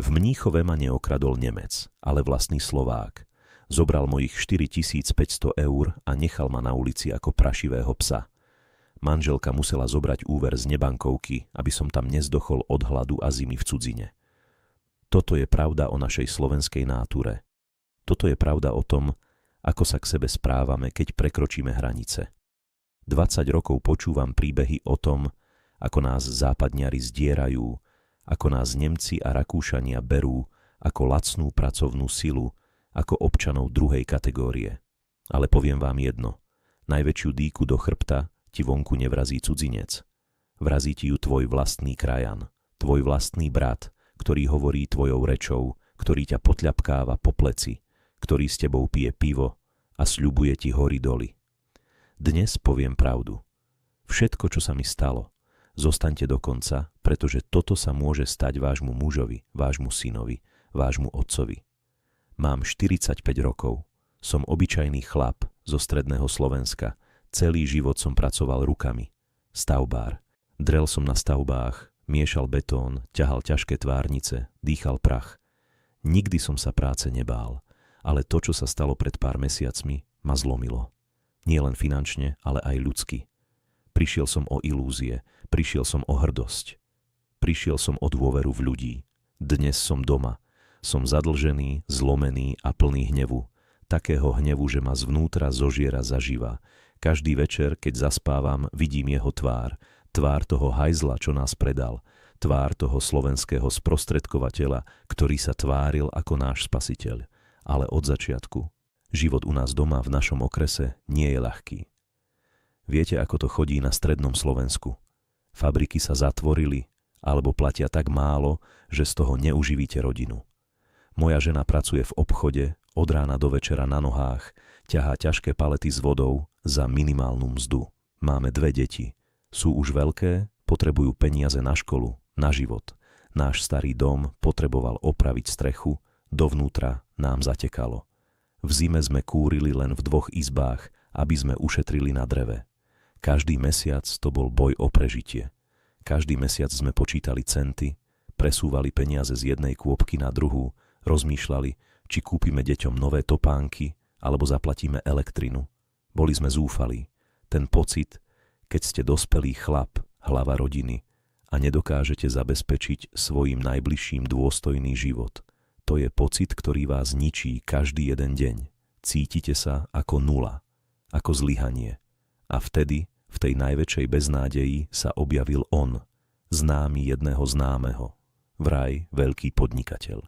V Mníchove ma neokradol Nemec, ale vlastný Slovák. Zobral mojich 4500 eur a nechal ma na ulici ako prašivého psa. Manželka musela zobrať úver z nebankovky, aby som tam nezdochol od hladu a zimy v cudzine. Toto je pravda o našej slovenskej náture. Toto je pravda o tom, ako sa k sebe správame, keď prekročíme hranice. 20 rokov počúvam príbehy o tom, ako nás západňari zdierajú, ako nás Nemci a Rakúšania berú ako lacnú pracovnú silu, ako občanov druhej kategórie. Ale poviem vám jedno, najväčšiu dýku do chrbta ti vonku nevrazí cudzinec. Vrazí ti ju tvoj vlastný krajan, tvoj vlastný brat, ktorý hovorí tvojou rečou, ktorý ťa potľapkáva po pleci, ktorý s tebou pije pivo a sľubuje ti hory doly. Dnes poviem pravdu. Všetko, čo sa mi stalo, zostaňte do konca, pretože toto sa môže stať vášmu mužovi, vášmu synovi, vášmu otcovi. Mám 45 rokov, som obyčajný chlap zo stredného Slovenska, celý život som pracoval rukami. Stavbár. Drel som na stavbách, miešal betón, ťahal ťažké tvárnice, dýchal prach. Nikdy som sa práce nebál, ale to, čo sa stalo pred pár mesiacmi, ma zlomilo. Nie len finančne, ale aj ľudsky. Prišiel som o ilúzie, prišiel som o hrdosť. Prišiel som o dôveru v ľudí. Dnes som doma. Som zadlžený, zlomený a plný hnevu. Takého hnevu, že ma zvnútra zožiera zaživa. Každý večer, keď zaspávam, vidím jeho tvár. Tvár toho hajzla, čo nás predal. Tvár toho slovenského sprostredkovateľa, ktorý sa tváril ako náš spasiteľ. Ale od začiatku. Život u nás doma v našom okrese nie je ľahký. Viete, ako to chodí na strednom Slovensku? Fabriky sa zatvorili, alebo platia tak málo, že z toho neuživíte rodinu. Moja žena pracuje v obchode, od rána do večera na nohách, ťahá ťažké palety s vodou za minimálnu mzdu. Máme 2 deti. Sú už veľké, potrebujú peniaze na školu, na život. Náš starý dom potreboval opraviť strechu, dovnútra nám zatekalo. V zime sme kúrili len v 2 izbách, aby sme ušetrili na dreve. Každý mesiac to bol boj o prežitie. Každý mesiac sme počítali centy, presúvali peniaze z jednej kôpky na druhú, rozmýšľali, či kúpime deťom nové topánky, alebo zaplatíme elektrinu. Boli sme zúfalí. Ten pocit, keď ste dospelý chlap, hlava rodiny a nedokážete zabezpečiť svojim najbližším dôstojný život. To je pocit, ktorý vás ničí každý jeden deň. Cítite sa ako nula, ako zlyhanie. A vtedy, v tej najväčšej beznádeji, sa objavil on, známy jedného známeho, vraj veľký podnikateľ.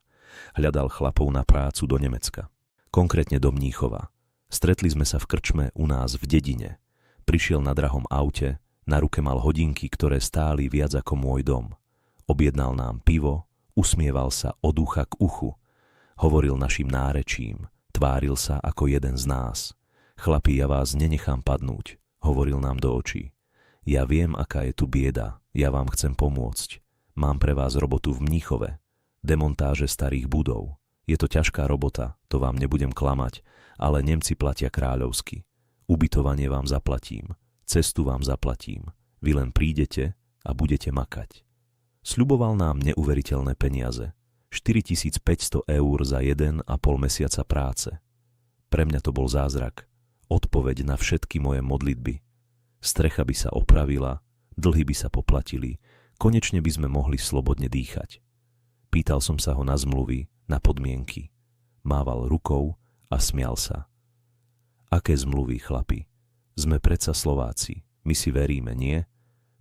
Hľadal chlapov na prácu do Nemecka, konkrétne do Mníchova. Stretli sme sa v krčme u nás v dedine. Prišiel na drahom aute, na ruke mal hodinky, ktoré stáli viac ako môj dom. Objednal nám pivo, usmieval sa od ucha k uchu. Hovoril našim nárečím, tváril sa ako jeden z nás. Chlapi, ja vás nenechám padnúť, hovoril nám do očí. Ja viem, aká je tu bieda, ja vám chcem pomôcť. Mám pre vás robotu v Mníchove, demontáže starých budov. Je to ťažká robota, to vám nebudem klamať, ale Nemci platia kráľovsky. Ubytovanie vám zaplatím, cestu vám zaplatím. Vy len prídete a budete makať. Sľuboval nám neuveriteľné peniaze. 4500 eur za 1,5 mesiaca práce. Pre mňa to bol zázrak. Odpoveď na všetky moje modlitby. Strecha by sa opravila, dlhy by sa poplatili, konečne by sme mohli slobodne dýchať. Pýtal som sa ho na zmluvy, na podmienky. Mával rukou a smial sa. Aké zmluvy, chlapi? Sme predsa Slováci, my si veríme, nie?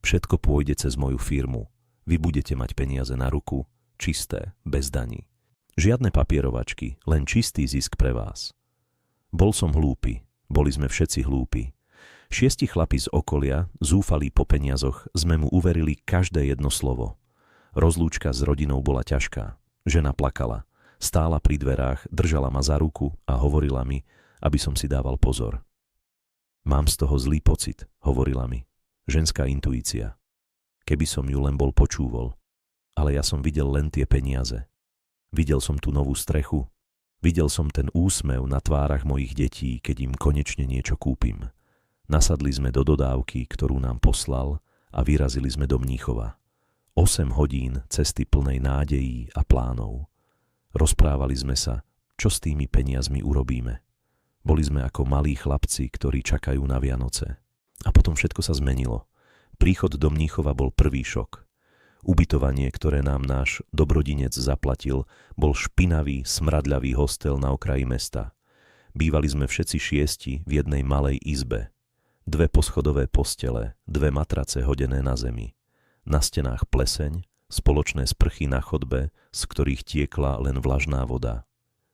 Všetko pôjde cez moju firmu. Vy budete mať peniaze na ruku, čisté, bez daní. Žiadne papierovačky, len čistý zisk pre vás. Bol som hlúpy, boli sme všetci hlúpi. 6 chlapi z okolia, zúfalí po peniazoch, sme mu uverili každé jedno slovo. Rozlúčka s rodinou bola ťažká. Žena plakala, stála pri dverách, držala ma za ruku a hovorila mi, aby som si dával pozor. Mám z toho zlý pocit, hovorila mi. Ženská intuícia. Keby som ju len bol počúvol. Ale ja som videl len tie peniaze. Videl som tú novú strechu. Videl som ten úsmev na tvárach mojich detí, keď im konečne niečo kúpim. Nasadli sme do dodávky, ktorú nám poslal, a vyrazili sme do Mníchova. 8 hodín cesty plnej nádejí a plánov. Rozprávali sme sa, čo s tými peniazmi urobíme. Boli sme ako malí chlapci, ktorí čakajú na Vianoce. A potom všetko sa zmenilo. Príchod do Mníchova bol prvý šok. Ubytovanie, ktoré nám náš dobrodinec zaplatil, bol špinavý, smradľavý hostel na okraji mesta. Bývali sme všetci 6 v jednej malej izbe. 2 poschodové postele, 2 matrace hodené na zemi. Na stenách pleseň, spoločné sprchy na chodbe, z ktorých tiekla len vlažná voda.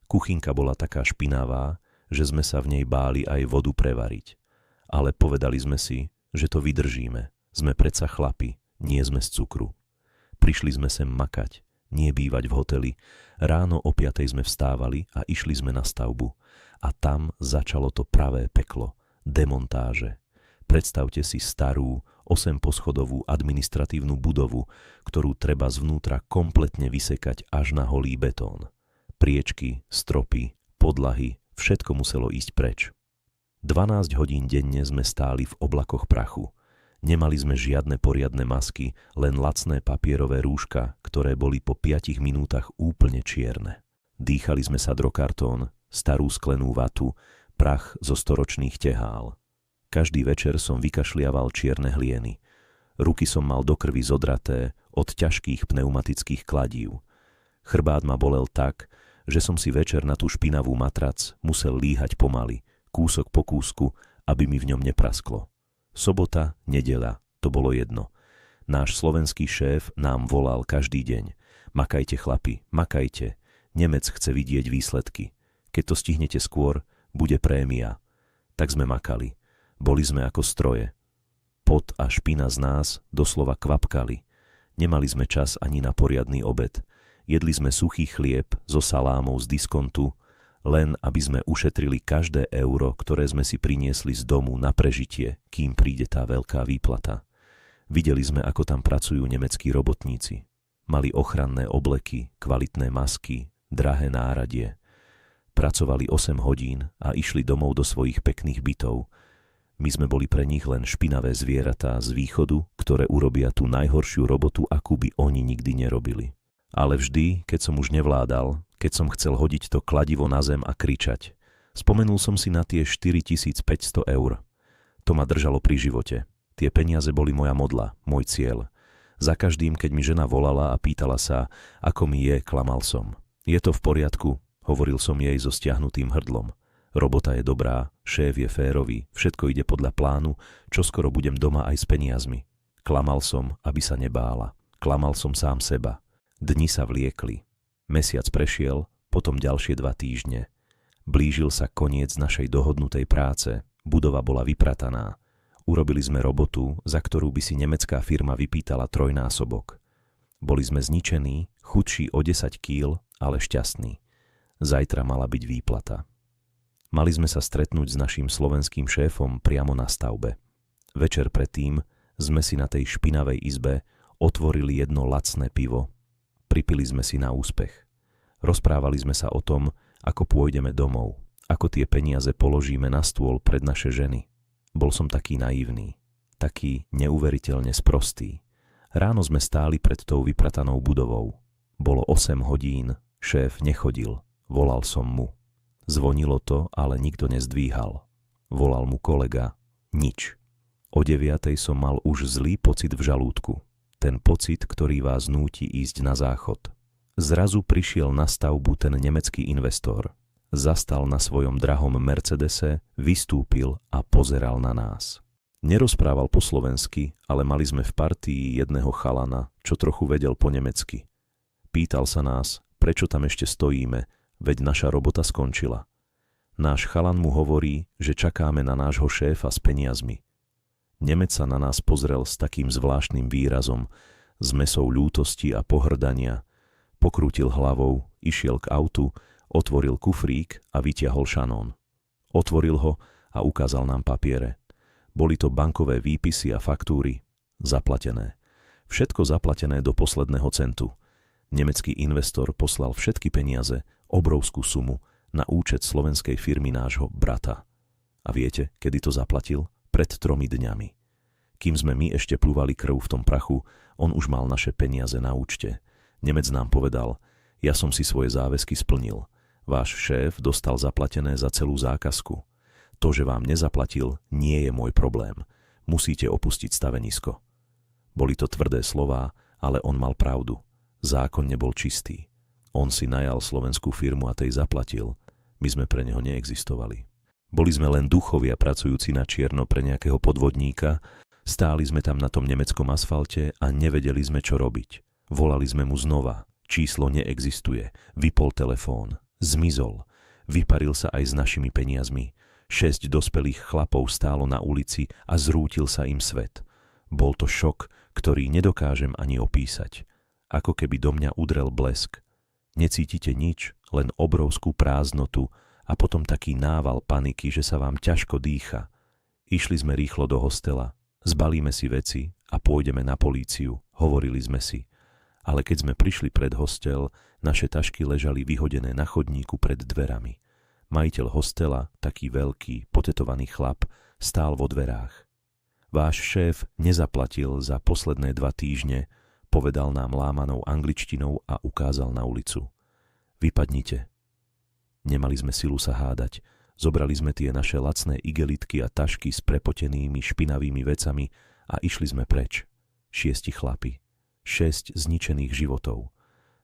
Kuchynka bola taká špinavá, že sme sa v nej báli aj vodu prevariť. Ale povedali sme si, že to vydržíme. Sme predsa chlapi, nie sme z cukru. Prišli sme sem makať, nie bývať v hoteli. Ráno o 5 sme vstávali a išli sme na stavbu. A tam začalo to pravé peklo, demontáže. Predstavte si starú, 8-poschodovú administratívnu budovu, ktorú treba zvnútra kompletne vysekať až na holý betón. Priečky, stropy, podlahy, všetko muselo ísť preč. 12 hodín denne sme stáli v oblakoch prachu. Nemali sme žiadne poriadne masky, len lacné papierové rúška, ktoré boli po 5 minútach úplne čierne. Dýchali sme sa drokartón, starú sklenú vatu, prach zo storočných tehál. Každý večer som vykašliaval čierne hlieny. Ruky som mal do krvi zodraté od ťažkých pneumatických kladív. Chrbát ma bolel tak, že som si večer na tú špinavú matrac musel líhať pomaly, kúsok po kúsku, aby mi v ňom neprasklo. Sobota, nedeľa, to bolo jedno. Náš slovenský šéf nám volal každý deň. Makajte chlapi, makajte. Nemec chce vidieť výsledky. Keď to stihnete skôr, bude prémia. Tak sme makali. Boli sme ako stroje. Pot a špina z nás doslova kvapkali. Nemali sme čas ani na poriadny obed. Jedli sme suchý chlieb so salámou z diskontu, len aby sme ušetrili každé euro, ktoré sme si priniesli z domu na prežitie, kým príde tá veľká výplata. Videli sme, ako tam pracujú nemeckí robotníci. Mali ochranné obleky, kvalitné masky, drahé náradie. Pracovali 8 hodín a išli domov do svojich pekných bytov. My sme boli pre nich len špinavé zvieratá z východu, ktoré urobia tú najhoršiu robotu, akú by oni nikdy nerobili. Ale vždy, keď som už nevládal, keď som chcel hodiť to kladivo na zem a kričať, spomenul som si na tie 4500 eur. To ma držalo pri živote. Tie peniaze boli moja modla, môj cieľ. Za každým, keď mi žena volala a pýtala sa, ako mi je, klamal som. Je to v poriadku, hovoril som jej so stiahnutým hrdlom. Robota je dobrá, šéf je férový, všetko ide podľa plánu, čoskoro budem doma aj s peniazmi. Klamal som, aby sa nebála. Klamal som sám seba. Dni sa vliekli. Mesiac prešiel, potom ďalšie 2 týždne. Blížil sa koniec našej dohodnutej práce, budova bola vyprataná. Urobili sme robotu, za ktorú by si nemecká firma vypýtala 3-násobok. Boli sme zničení, chudší o 10 kýl, ale šťastní. Zajtra mala byť výplata. Mali sme sa stretnúť s naším slovenským šéfom priamo na stavbe. Večer predtým sme si na tej špinavej izbe otvorili jedno lacné pivo. Pripili sme si na úspech. Rozprávali sme sa o tom, ako pôjdeme domov, ako tie peniaze položíme na stôl pred naše ženy. Bol som taký naivný, taký neuveriteľne sprostý. Ráno sme stáli pred tou vypratanou budovou. Bolo 8 hodín, šéf nechodil, volal som mu. Zvonilo to, ale nikto nezdvíhal. Volal mu kolega, nič. O 9:00 som mal už zlý pocit v žalúdku. Ten pocit, ktorý vás núti ísť na záchod. Zrazu prišiel na stavbu ten nemecký investor. Zastal na svojom drahom Mercedese, vystúpil a pozeral na nás. Nerozprával po slovensky, ale mali sme v partii jedného chalana, čo trochu vedel po nemecky. Pýtal sa nás, prečo tam ešte stojíme, veď naša robota skončila. Náš chalan mu hovorí, že čakáme na nášho šéfa s peniazmi. Nemec sa na nás pozrel s takým zvláštnym výrazom, s mäsou ľútosti a pohrdania. Pokrútil hlavou, išiel k autu, otvoril kufrík a vytiahol šanón. Otvoril ho a ukázal nám papiere. Boli to bankové výpisy a faktúry. Zaplatené. Všetko zaplatené do posledného centu. Nemecký investor poslal všetky peniaze, obrovskú sumu, na účet slovenskej firmy nášho brata. A viete, kedy to zaplatil? Pred 3 dňami. Kým sme my ešte plúvali krv v tom prachu, on už mal naše peniaze na účte. Nemec nám povedal: ja som si svoje záväzky splnil. Váš šéf dostal zaplatené za celú zákazku. To, že vám nezaplatil, nie je môj problém. Musíte opustiť stavenisko. Boli to tvrdé slová, ale on mal pravdu. Zákon nebol čistý. On si najal slovenskú firmu a tej zaplatil. My sme pre neho neexistovali. Boli sme len duchovia pracujúci na čierno pre nejakého podvodníka, stáli sme tam na tom nemeckom asfalte a nevedeli sme, čo robiť. Volali sme mu znova. Číslo neexistuje. Vypol telefón. Zmizol. Vyparil sa aj s našimi peniazmi. 6 dospelých chlapov stálo na ulici a zrútil sa im svet. Bol to šok, ktorý nedokážem ani opísať. Ako keby do mňa udrel blesk. Necítite nič, len obrovskú prázdnotu a potom taký nával paniky, že sa vám ťažko dýcha. Išli sme rýchlo do hostela. Zbalíme si veci a pôjdeme na políciu, hovorili sme si. Ale keď sme prišli pred hostel, naše tašky ležali vyhodené na chodníku pred dverami. Majiteľ hostela, taký veľký, potetovaný chlap, stál vo dverách. Váš šéf nezaplatil za posledné 2 týždne, povedal nám lámanou angličtinou a ukázal na ulicu. Vypadnite. Nemali sme silu sa hádať. Zobrali sme tie naše lacné igelitky a tašky s prepotenými špinavými vecami a išli sme preč. 6 chlapi. 6 zničených životov.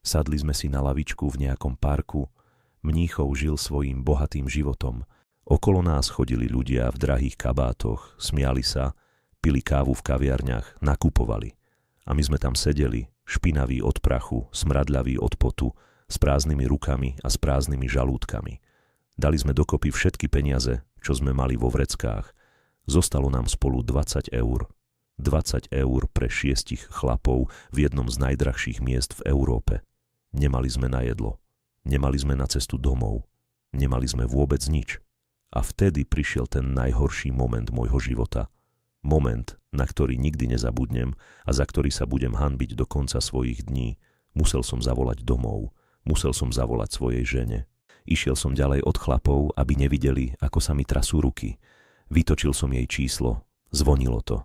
Sadli sme si na lavičku v nejakom parku. Mníchov žil svojím bohatým životom. Okolo nás chodili ľudia v drahých kabátoch, smiali sa, pili kávu v kaviarniach, nakupovali. A my sme tam sedeli, špinaví od prachu, smradľaví od potu, s prázdnymi rukami a s prázdnymi žalúdkami. Dali sme dokopy všetky peniaze, čo sme mali vo vreckách. Zostalo nám spolu 20 eur. 20 eur pre 6 chlapov v jednom z najdrahších miest v Európe. Nemali sme na jedlo. Nemali sme na cestu domov. Nemali sme vôbec nič. A vtedy prišiel ten najhorší moment môjho života. Moment, na ktorý nikdy nezabudnem a za ktorý sa budem hanbiť do konca svojich dní. Musel som zavolať domov. Musel som zavolať svojej žene. Išiel som ďalej od chlapov, aby nevideli, ako sa mi trasú ruky. Vytočil som jej číslo. Zvonilo to.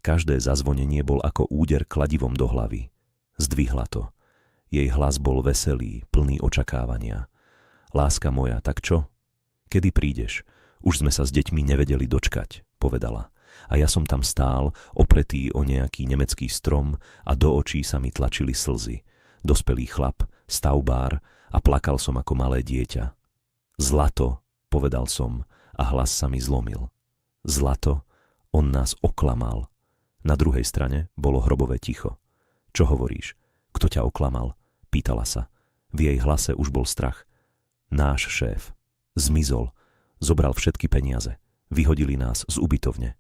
Každé zazvonenie bol ako úder kladivom do hlavy. Zdvihla to. Jej hlas bol veselý, plný očakávania. Láska moja, tak čo? Kedy prídeš? Už sme sa s deťmi nevedeli dočkať, povedala. A ja som tam stál, opretý o nejaký nemecký strom a do očí sa mi tlačili slzy. Dospelý chlap, stavbár a plakal som ako malé dieťa. Zlato, povedal som a hlas sa mi zlomil. Zlato? On nás oklamal. Na druhej strane bolo hrobové ticho. Čo hovoríš? Kto ťa oklamal? Pýtala sa. V jej hlase už bol strach. Náš šéf. Zmizol. Zobral všetky peniaze. Vyhodili nás z ubytovne.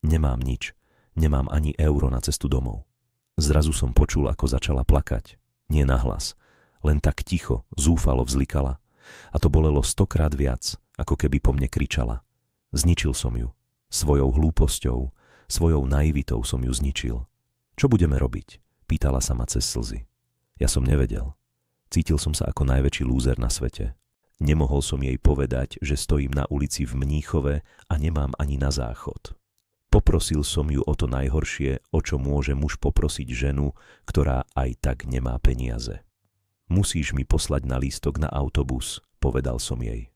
Nemám nič. Nemám ani euro na cestu domov. Zrazu som počul, ako začala plakať. Nie nahlas. Len tak ticho, zúfalo vzlikala. A to bolelo 100-krát viac, ako keby po mne kričala. Zničil som ju. Svojou hlúposťou, svojou naivitou som ju zničil. Čo budeme robiť? Pýtala sa ma cez slzy. Ja som nevedel. Cítil som sa ako najväčší lúzer na svete. Nemohol som jej povedať, že stojím na ulici v Mníchove a nemám ani na záchod. Poprosil som ju o to najhoršie, o čo môže muž poprosiť ženu, ktorá aj tak nemá peniaze. Musíš mi poslať na lístok na autobus, povedal som jej.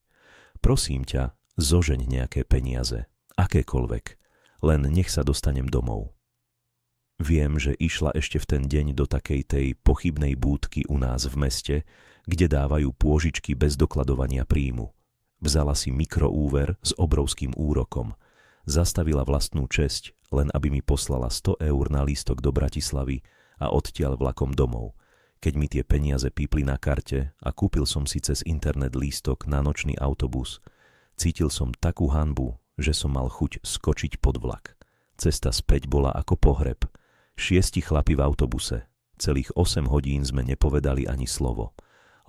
Prosím ťa, zožeň nejaké peniaze, akékoľvek, len nech sa dostanem domov. Viem, že išla ešte v ten deň do takej tej pochybnej búdky u nás v meste, kde dávajú pôžičky bez dokladovania príjmu. Vzala si mikroúver s obrovským úrokom. Zastavila vlastnú česť, len aby mi poslala 100 eur na lístok do Bratislavy a odtiaľ vlakom domov. Keď mi tie peniaze pípli na karte a kúpil som si cez internet lístok na nočný autobus, cítil som takú hanbu, že som mal chuť skočiť pod vlak. Cesta späť bola ako pohreb. 6 chlapi v autobuse. Celých 8 hodín sme nepovedali ani slovo.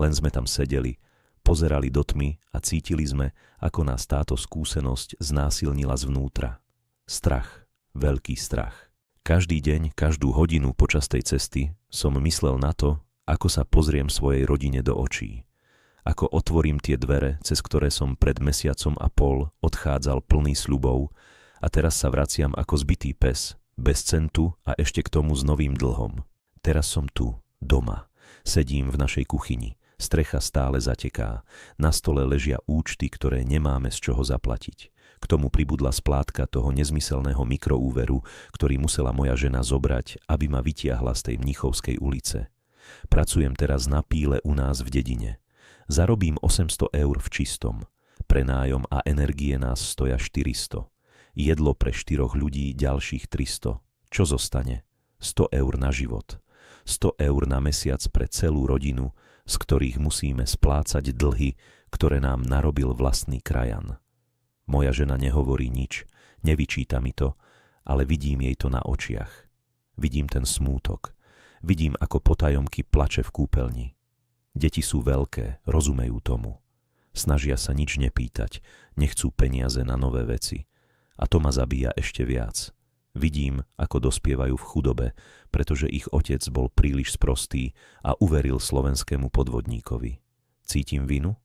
Len sme tam sedeli, pozerali do tmy a cítili sme, ako nás táto skúsenosť znásilnila zvnútra. Strach, veľký strach. Každý deň, každú hodinu počas tej cesty som myslel na to, ako sa pozriem svojej rodine do očí. Ako otvorím tie dvere, cez ktoré som pred mesiacom a pol odchádzal plný sľubov a teraz sa vraciam ako zbitý pes, Bez centu a ešte k tomu s novým dlhom. Teraz som tu, doma. Sedím v našej kuchyni. Strecha stále zateká. Na stole ležia účty, ktoré nemáme z čoho zaplatiť. K tomu pribudla splátka toho nezmyselného mikroúveru, ktorý musela moja žena zobrať, aby ma vytiahla z tej Mnichovskej ulice. Pracujem teraz na píle u nás v dedine. Zarobím 800 eur v čistom. Prenájom a energie nás stoja 400. Jedlo pre 4 ľudí ďalších 300. Čo zostane? 100 eur na život. 100 eur na mesiac pre celú rodinu, z ktorých musíme splácať dlhy, ktoré nám narobil vlastný krajan. Moja žena nehovorí nič, nevyčíta mi to, ale vidím jej to na očiach. Vidím ten smútok. Vidím, ako potajomky plače v kúpeľni. Deti sú veľké, rozumejú tomu. Snažia sa nič nepýtať, nechcú peniaze na nové veci. A to ma zabíja ešte viac. Vidím, ako dospievajú v chudobe, pretože ich otec bol príliš sprostý a uveril slovenskému podvodníkovi. Cítim vinu?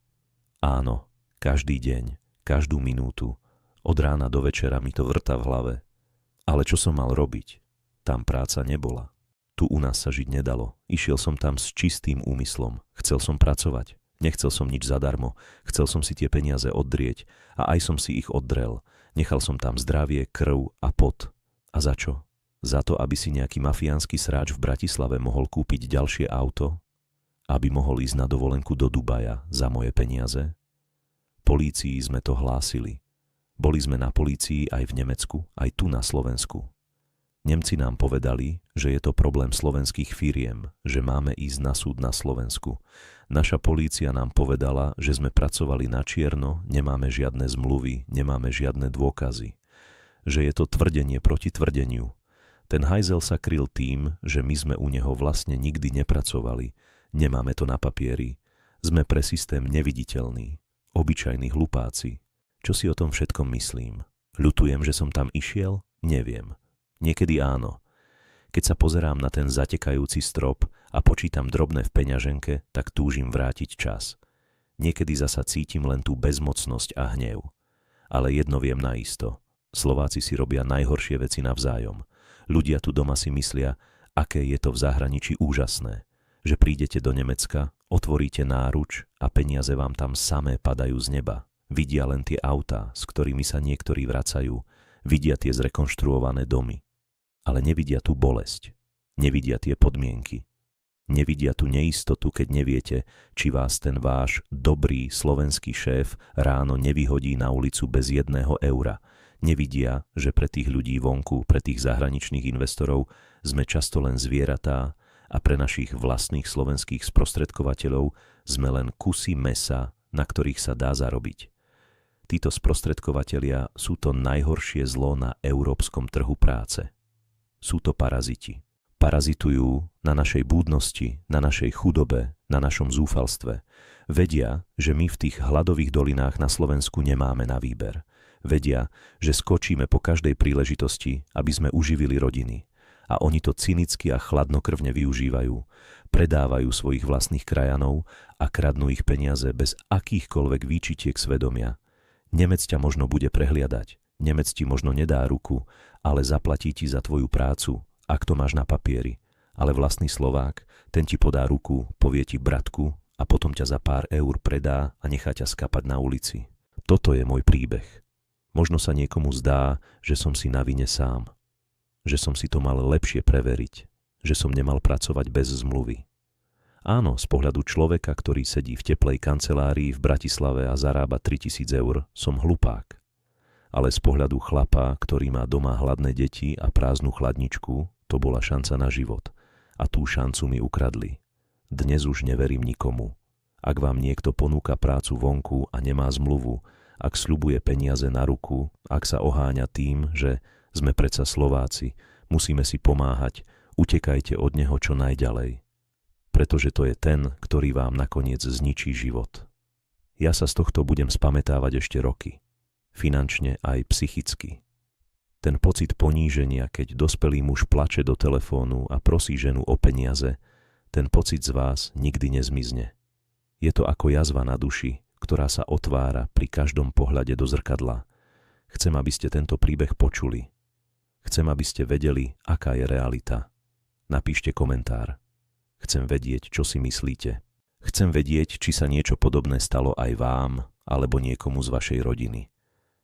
Áno, každý deň, každú minútu. Od rána do večera mi to vrta v hlave. Ale čo som mal robiť? Tam práca nebola. Tu u nás sa žiť nedalo. Išiel som tam s čistým úmyslom. Chcel som pracovať. Nechcel som nič zadarmo. Chcel som si tie peniaze oddrieť a aj som si ich oddrel. Nechal som tam zdravie, krv a pot. A za čo? Za to, aby si nejaký mafiánsky sráč v Bratislave mohol kúpiť ďalšie auto? Aby mohol ísť na dovolenku do Dubaja za moje peniaze? Polícii sme to hlásili. Boli sme na polícii aj v Nemecku, aj tu na Slovensku. Nemci nám povedali, že je to problém slovenských firiem, že máme ísť na súd na Slovensku. Naša polícia nám povedala, že sme pracovali na čierno, nemáme žiadne zmluvy, nemáme žiadne dôkazy. Že je to tvrdenie proti tvrdeniu. Ten hajzel sa kryl tým, že my sme u neho vlastne nikdy nepracovali, nemáme to na papieri, sme pre systém neviditeľní, obyčajní hlupáci. Čo si o tom všetkom myslím? Ľutujem, že som tam išiel? Neviem. Niekedy áno. Keď sa pozerám na ten zatekajúci strop a počítam drobné v peňaženke, tak túžim vrátiť čas. Niekedy zasa cítim len tú bezmocnosť a hnev. Ale jedno viem naisto. Slováci si robia najhoršie veci navzájom. Ľudia tu doma si myslia, aké je to v zahraničí úžasné. Že prídete do Nemecka, otvoríte náruč a peniaze vám tam samé padajú z neba. Vidia len tie autá, s ktorými sa niektorí vracajú. Vidia tie zrekonštruované domy. Ale nevidia tú bolesť. Nevidia tie podmienky. Nevidia tú neistotu, keď neviete, či vás ten váš dobrý slovenský šéf ráno nevyhodí na ulicu bez 1 eura. Nevidia, že pre tých ľudí vonku, pre tých zahraničných investorov sme často len zvieratá a pre našich vlastných slovenských sprostredkovateľov sme len kusy mäsa, na ktorých sa dá zarobiť. Títo sprostredkovatelia sú to najhoršie zlo na európskom trhu práce. Sú to paraziti. Parazitujú na našej búdnosti, na našej chudobe, na našom zúfalstve. Vedia, že my v tých hladových dolinách na Slovensku nemáme na výber. Vedia, že skočíme po každej príležitosti, aby sme uživili rodiny. A oni to cynicky a chladnokrvne využívajú. Predávajú svojich vlastných krajanov a kradnú ich peniaze bez akýchkoľvek výčitiek svedomia. Nemec ťa možno bude prehliadať, Nemec ti možno nedá ruku, ale zaplatí ti za tvoju prácu, ak to máš na papieri. Ale vlastný Slovák, ten ti podá ruku, povie ti bratku a potom ťa za pár eur predá a nechá ťa skapať na ulici. Toto je môj príbeh. Možno sa niekomu zdá, že som si na vine sám. Že som si to mal lepšie preveriť. Že som nemal pracovať bez zmluvy. Áno, z pohľadu človeka, ktorý sedí v teplej kancelárii v Bratislave a zarába 3000 eur, som hlupák. Ale z pohľadu chlapa, ktorý má doma hladné deti a prázdnu chladničku, to bola šanca na život. A tú šancu mi ukradli. Dnes už neverím nikomu. Ak vám niekto ponúka prácu vonku a nemá zmluvu, ak sľubuje peniaze na ruku, ak sa oháňa tým, že sme predsa Slováci, musíme si pomáhať, utekajte od neho čo najďalej. Pretože to je ten, ktorý vám nakoniec zničí život. Ja sa z tohto budem spamätávať ešte roky. Finančne aj psychicky. Ten pocit poníženia, keď dospelý muž plače do telefónu a prosí ženu o peniaze, ten pocit z vás nikdy nezmizne. Je to ako jazva na duši, ktorá sa otvára pri každom pohľade do zrkadla. Chcem, aby ste tento príbeh počuli. Chcem, aby ste vedeli, aká je realita. Napíšte komentár. Chcem vedieť, čo si myslíte. Chcem vedieť, či sa niečo podobné stalo aj vám, alebo niekomu z vašej rodiny.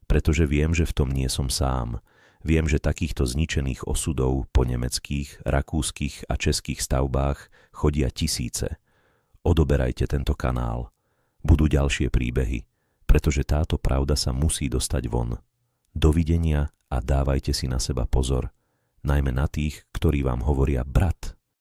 Pretože viem, že v tom nie som sám. Viem, že takýchto zničených osudov po nemeckých, rakúskych a českých stavbách chodia tisíce. Odoberajte tento kanál. Budú ďalšie príbehy, pretože táto pravda sa musí dostať von. Dovidenia a dávajte si na seba pozor, najmä na tých, ktorí vám hovoria brat.